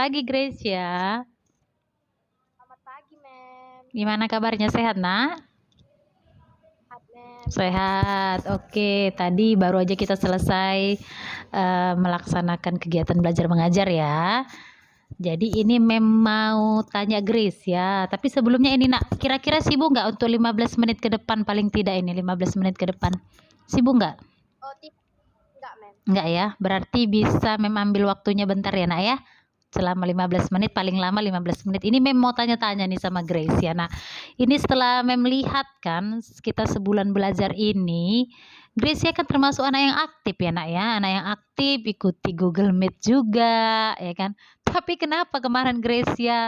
pagi Gracia. Selamat pagi, Mem. Gimana kabarnya, sehat nak? Sehat, Mem. Sehat. Oke, tadi baru aja kita selesai melaksanakan kegiatan belajar mengajar ya. Jadi ini Mem mau tanya Grace ya. Tapi sebelumnya ini nak, kira-kira sibuk nggak untuk 15 menit ke depan, paling tidak ini 15 menit ke depan? Sibuk nggak? Oh, enggak, Mem. Enggak ya, berarti bisa Mem ambil waktunya bentar ya nak ya. Selama 15 menit, paling lama 15 menit. Ini Mem mau tanya-tanya nih sama Grace ya. Nah, ini setelah Mem lihat kan kita sebulan belajar ini, Grace ya kan termasuk anak yang aktif ya nak ya. Anak yang aktif, ikuti Google Meet juga ya kan. Tapi kenapa kemarin Grace ya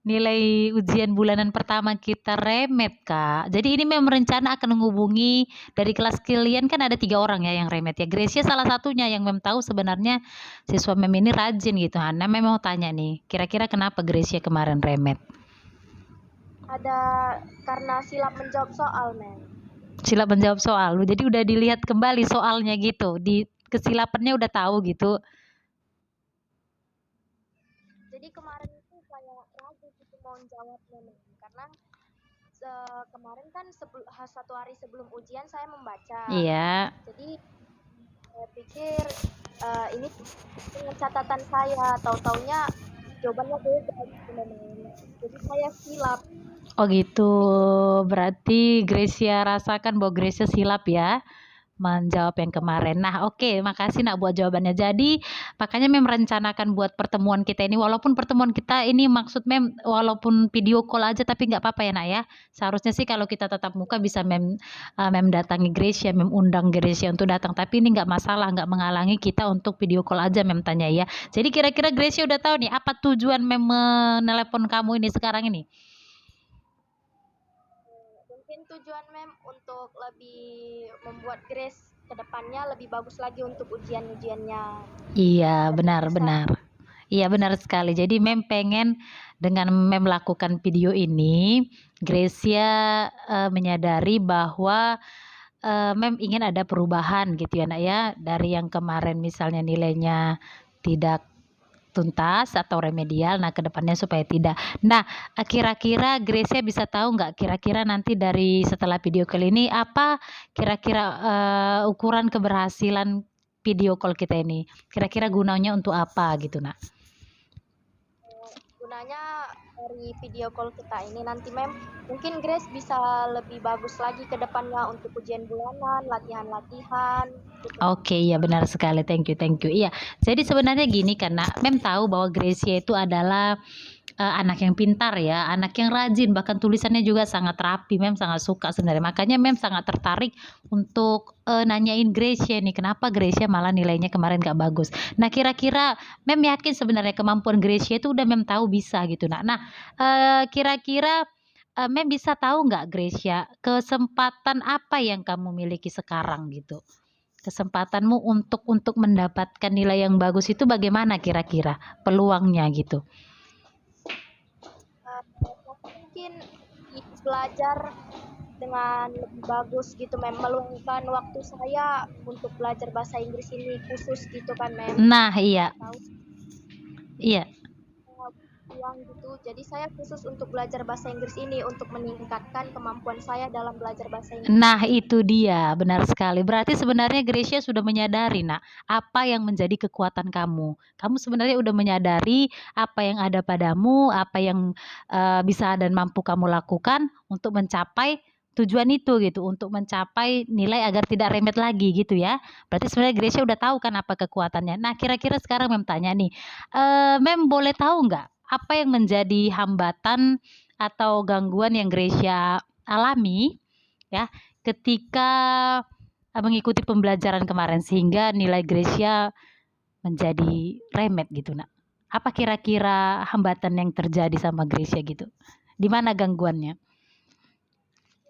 nilai ujian bulanan pertama kita remet Kak. Jadi ini memang rencana akan menghubungi dari kelas kalian, kan ada 3 orang ya yang remet ya. Gracia salah satunya yang Mem tahu sebenarnya siswa Mem ini rajin gitu. Nah, Mem mau tanya nih, kira-kira kenapa Gracia kemarin remet? Ada karena silap menjawab soal, Mem. Silap menjawab soal. Jadi udah dilihat kembali soalnya gitu. Di kesilapannya udah tahu gitu. Jadi kemarin itu saya ragu gitu mau jawabnya, Mem. Karena kemarin kan 1 hari sebelum ujian saya membaca. Iya. Jadi saya pikir ini dengan catatan saya, tahu-taunya jawabannya beda gitu, Mem. Jadi saya silap. Oh gitu, berarti Gracia rasakan bahwa Gracia silap ya menjawab yang kemarin. Nah, oke, makasih nak buat jawabannya. Jadi, makanya Mem merencanakan buat pertemuan kita ini, walaupun pertemuan kita ini maksud Mem walaupun video call aja, tapi nggak apa-apa ya nak ya. Seharusnya sih kalau kita tatap muka bisa Mem datangi Gracia, Mem undang Gracia untuk datang. Tapi ini nggak masalah, nggak menghalangi kita untuk video call aja Mem tanya ya. Jadi kira-kira Gracia udah tahu nih apa tujuan Mem menelepon kamu ini sekarang ini? Mungkin tujuan Mem untuk lebih membuat Grace ke depannya lebih bagus lagi untuk ujian-ujiannya. Iya, benar-benar. Iya, benar sekali. Jadi Mem pengen dengan Mem melakukan video ini, Gracia menyadari bahwa Mem ingin ada perubahan gitu ya nak ya. Dari yang kemarin misalnya nilainya tidak tuntas atau remedial, nah kedepannya supaya tidak. Nah, kira-kira Gracia bisa tahu nggak kira-kira nanti dari setelah video call ini apa kira-kira ukuran keberhasilan video call kita ini? Kira-kira gunanya untuk apa gitu nak? Gunanya dari video call kita ini nanti Mem, mungkin Grace bisa lebih bagus lagi ke depannya untuk ujian bulanan, latihan-latihan. Gitu. Oke, iya benar sekali. Thank you, thank you. Iya, jadi sebenarnya gini karena Mem tahu bahwa Gracia itu adalah anak yang pintar ya, anak yang rajin, bahkan tulisannya juga sangat rapi. Mem sangat suka sebenarnya. Makanya Mem sangat tertarik untuk nanyain Gracia nih, kenapa Gracia malah nilainya kemarin gak bagus. Nah, kira-kira Mem yakin sebenarnya kemampuan Gracia itu udah Mem tahu bisa gitu. Nah, kira-kira Mem bisa tahu nggak Gracia, kesempatan apa yang kamu miliki sekarang gitu? Kesempatanmu untuk mendapatkan nilai yang bagus itu bagaimana kira-kira peluangnya gitu? Mungkin belajar dengan lebih bagus gitu Mem, meluangkan waktu saya untuk belajar bahasa Inggris ini khusus gitu kan Mem. Nah iya. Iya. Uang gitu, jadi saya khusus untuk belajar bahasa Inggris ini untuk meningkatkan kemampuan saya dalam belajar bahasa Inggris. Nah itu dia, benar sekali. Berarti sebenarnya Gracia sudah menyadari nak apa yang menjadi kekuatan kamu. Kamu sebenarnya udah menyadari apa yang ada padamu, apa yang bisa dan mampu kamu lakukan untuk mencapai tujuan itu gitu, untuk mencapai nilai agar tidak remet lagi gitu ya. Berarti sebenarnya Gracia udah tahu kan apa kekuatannya. Nah kira-kira sekarang Mem tanya nih, Mem boleh tahu nggak apa yang menjadi hambatan atau gangguan yang Gracia alami ya ketika mengikuti pembelajaran kemarin sehingga nilai Gracia menjadi remet gitu nak. Apa kira-kira hambatan yang terjadi sama Gracia gitu? Di mana gangguannya?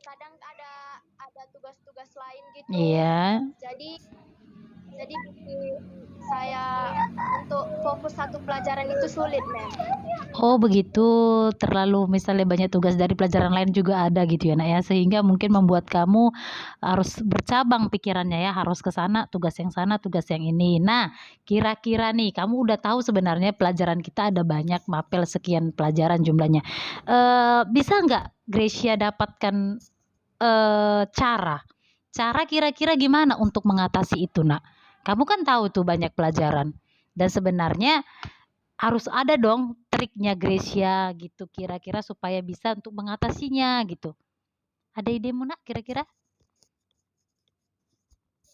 Kadang ada tugas-tugas lain gitu. Iya. Jadi Jadi bikin saya untuk fokus satu pelajaran itu sulit, Mem. Oh begitu, terlalu misalnya banyak tugas dari pelajaran lain juga ada gitu ya Nak ya, sehingga mungkin membuat kamu harus bercabang pikirannya ya, harus ke sana, tugas yang ini. Nah, kira-kira nih kamu udah tahu sebenarnya pelajaran kita ada banyak, mapel sekian pelajaran jumlahnya. Bisa nggak Gracia dapatkan, cara kira-kira gimana untuk mengatasi itu Nak? Kamu kan tahu tuh banyak pelajaran dan sebenarnya harus ada dong triknya Gracia gitu kira-kira supaya bisa untuk mengatasinya gitu. Ada idemu Nak kira-kira?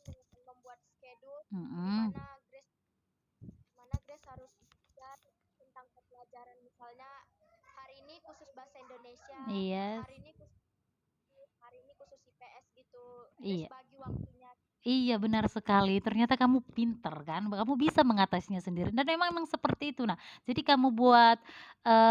Dengan membuat schedule di Mhm. mana Grace harus belajar tentang pelajaran, misalnya hari ini khusus bahasa Indonesia, Iya, hari ini khusus hari ini khusus IPS gitu. Grace iya. bagi waktunya. Iya benar sekali, ternyata kamu pinter kan, kamu bisa mengatasinya sendiri dan memang seperti itu. Nah, jadi kamu buat,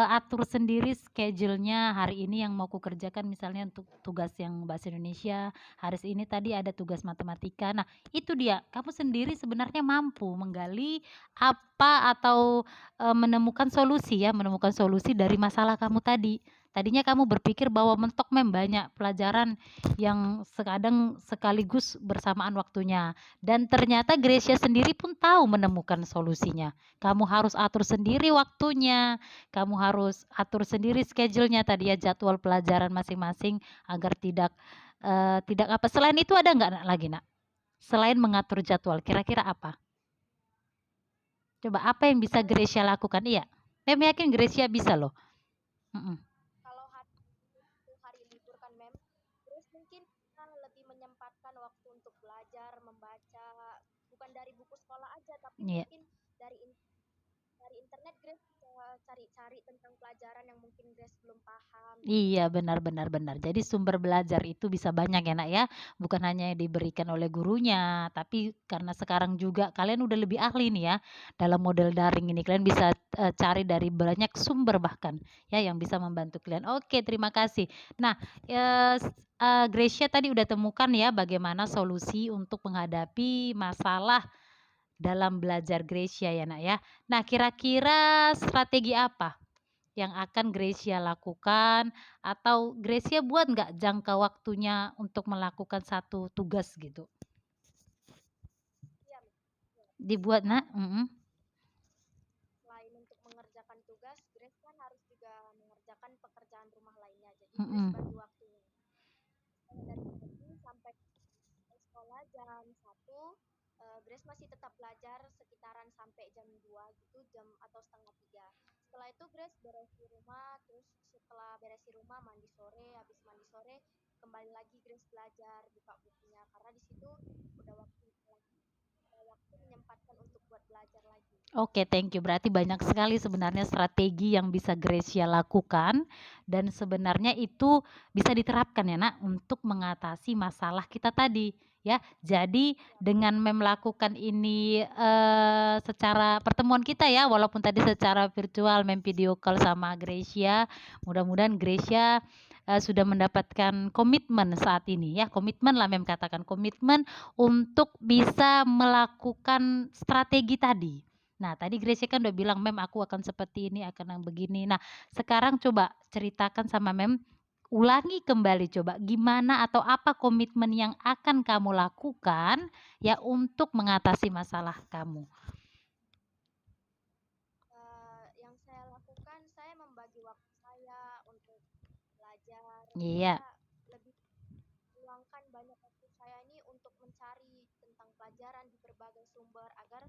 atur sendiri schedule-nya hari ini yang mau kukerjakan misalnya untuk tugas yang bahasa Indonesia, hari ini tadi ada tugas matematika. Nah, itu dia, kamu sendiri sebenarnya mampu menggali apa atau, menemukan solusi ya, menemukan solusi dari masalah kamu tadi. Tadinya kamu berpikir bahwa mentok banyak pelajaran yang sekadang sekaligus bersamaan waktunya. Dan ternyata Gracia sendiri pun tahu menemukan solusinya. Kamu harus atur sendiri waktunya, kamu harus atur sendiri schedule-nya tadi ya, jadwal pelajaran masing-masing agar tidak apa. Selain itu ada nggak Nak, lagi Nak? Selain mengatur jadwal, kira-kira apa? Coba apa yang bisa Paling Gracia lakukan? Iya, saya yakin Gracia bisa loh. Mm-mm. kalau hari itu hari libur kan, Mem, terus mungkin kita lebih menyempatkan waktu untuk belajar, membaca, bukan dari buku sekolah aja, tapi Iya. mungkin dari dari internet Grace bisa cari-cari tentang pelajaran yang mungkin Grace belum paham gitu. Iya, benar benar benar. Jadi sumber belajar itu bisa banyak ya, Nak, ya. Bukan hanya yang diberikan oleh gurunya, tapi karena sekarang juga kalian udah lebih ahli nih ya dalam model daring ini. Kalian bisa cari dari banyak sumber bahkan ya yang bisa membantu kalian. Oke, terima kasih. Nah, Gracia tadi udah temukan ya bagaimana solusi untuk menghadapi masalah dalam belajar Gracia ya, Nak, ya. Nah, kira-kira strategi apa yang akan Gracia lakukan atau Gracia buat nggak jangka waktunya untuk melakukan satu tugas gitu? Iya, Mem. Dibuat Nak? Selain untuk mengerjakan tugas, Grace kan harus juga mengerjakan pekerjaan rumah lainnya. Jadi Grace Mhm. bagi waktunya. Dari pagi sampai sekolah jam 1, Grace masih tetap belajar sekitaran sampai jam 2 gitu, jam atau setengah 3. Setelah itu Grace beres di rumah, terus setelah beres di rumah mandi sore, habis mandi sore kembali lagi Grace belajar, buka bukunya karena di situ udah waktu menyempatkan untuk buat belajar lagi. Oke, thank you. Berarti banyak sekali sebenarnya strategi yang bisa Gracia lakukan dan sebenarnya itu bisa diterapkan ya, Nak, untuk mengatasi masalah kita tadi, ya. Jadi dengan melakukan ini secara pertemuan kita ya, walaupun tadi secara virtual, video call sama Gracia, mudah-mudahan Gracia sudah mendapatkan komitmen saat ini ya, komitmen lah Mem katakan, komitmen untuk bisa melakukan strategi tadi. Nah, tadi Gracia kan udah bilang, "Mem, aku akan seperti ini, akan yang begini." Nah, sekarang coba ceritakan sama Mem, ulangi kembali coba gimana atau apa komitmen yang akan kamu lakukan ya untuk mengatasi masalah kamu. Yang saya lakukan, saya membagi waktu saya untuk belajar. Iya, Saya lebih luangkan banyak waktu saya ini untuk mencari tentang pelajaran di berbagai sumber agar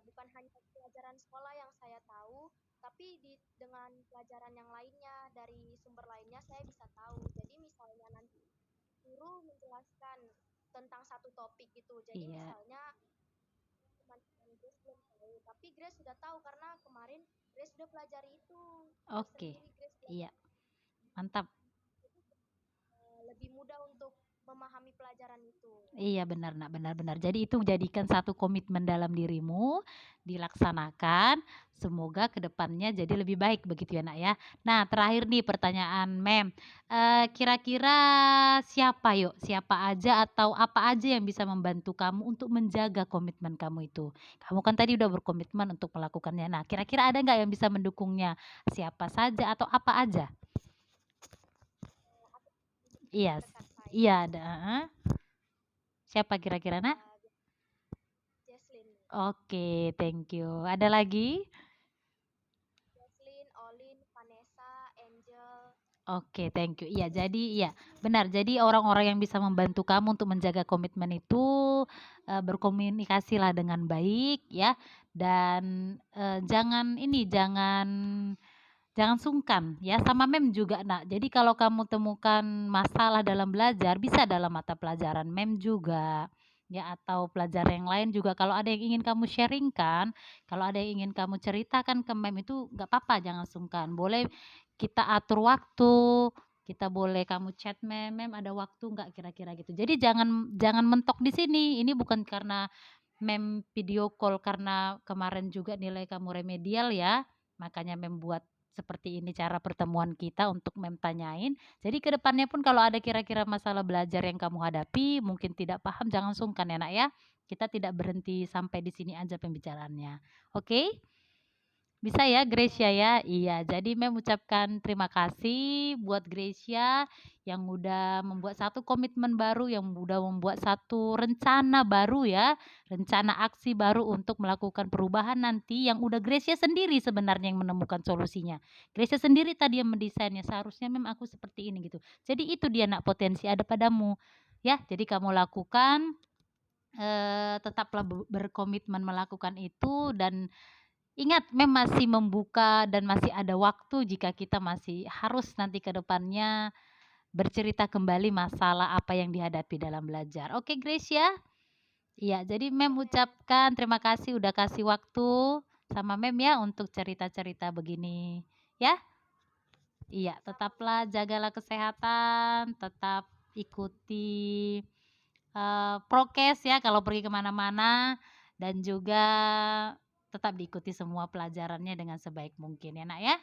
bukan hanya pelajaran sekolah yang saya tahu, tapi dengan pelajaran yang lainnya dari sumber lainnya saya bisa tahu. Jadi misalnya nanti guru menjelaskan tentang satu topik gitu. Jadi iya. misalnya teman-teman Grace belum tahu, tapi Grace sudah tahu karena kemarin Grace sudah pelajari itu, sudah Oke. sendiri Grace Iya, belajar. mantap. Jadi lebih mudah untuk memahami pelajaran itu. Iya benar Nak, benar-benar. Jadi itu jadikan satu komitmen dalam dirimu, dilaksanakan, semoga kedepannya jadi lebih baik begitu ya Nak ya. Nah terakhir nih pertanyaan Mem, kira-kira siapa aja atau apa aja yang bisa membantu kamu untuk menjaga komitmen kamu itu? Kamu kan tadi udah berkomitmen untuk melakukannya, nah kira-kira ada nggak yang bisa mendukungnya? Siapa saja atau apa aja? Aku Iya, terdekat iya saya ada, heeh. Siapa kira-kira Nak? uh, Jesslyn, Oke, thank you. Ada lagi? Jesslyn, Olin, Vanessa, Angel. Oke, thank you. Iya, jadi iya, benar. Jadi orang-orang yang bisa membantu kamu untuk menjaga komitmen itu berkomunikasilah dengan baik ya dan jangan sungkan ya sama mem juga nak. Jadi kalau kamu temukan masalah dalam belajar bisa dalam mata pelajaran mem juga ya atau pelajaran yang lain juga kalau ada yang ingin kamu sharingkan, kalau ada yang ingin kamu ceritakan ke mem itu nggak apa-apa jangan sungkan. Boleh kita atur waktu, kita boleh kamu chat mem, mem ada waktu nggak kira-kira gitu. Jadi jangan jangan mentok di sini. Ini bukan karena mem video call karena kemarin juga nilai kamu remedial ya. Makanya mem buat seperti ini cara pertemuan kita untuk mem tanyain. Jadi ke depannya pun kalau ada kira-kira masalah belajar yang kamu hadapi, mungkin tidak paham, jangan sungkan ya nak ya. Kita tidak berhenti sampai di sini aja pembicaraannya. Oke? Bisa ya Gracia ya? Iya, jadi mem ucapkan terima kasih buat Gracia yang udah membuat satu komitmen baru, yang udah membuat satu rencana baru ya, rencana aksi baru untuk melakukan perubahan nanti yang udah Gracia sendiri sebenarnya yang menemukan solusinya. Gracia sendiri tadi yang mendesainnya, seharusnya mem aku seperti ini gitu. Jadi itu dia nak potensi ada padamu. Ya, jadi kamu lakukan tetaplah berkomitmen melakukan itu dan ingat mem masih membuka dan masih ada waktu jika kita masih harus nanti ke depannya bercerita kembali masalah apa yang dihadapi dalam belajar. Oke Grace ya? Iya, jadi mem Oke, Mem. ucapkan terima kasih udah kasih waktu sama mem ya untuk cerita-cerita begini. Ya? Iya, Sama, tetaplah Mem. jagalah kesehatan, tetap ikuti prokes ya kalau pergi kemana-mana dan juga tetap diikuti semua pelajarannya dengan sebaik mungkin ya nak ya.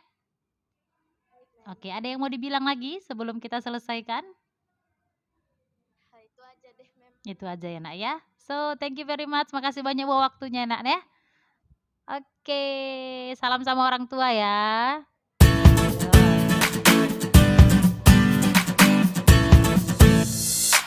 Baik, Mem. Oke, ada yang mau dibilang lagi sebelum kita selesaikan? Nah, itu aja deh, Mem. Itu aja ya nak ya. So, thank you very much. Makasih banyak buat waktunya nak ya. Oke, Sama-sama. salam sama orang tua ya.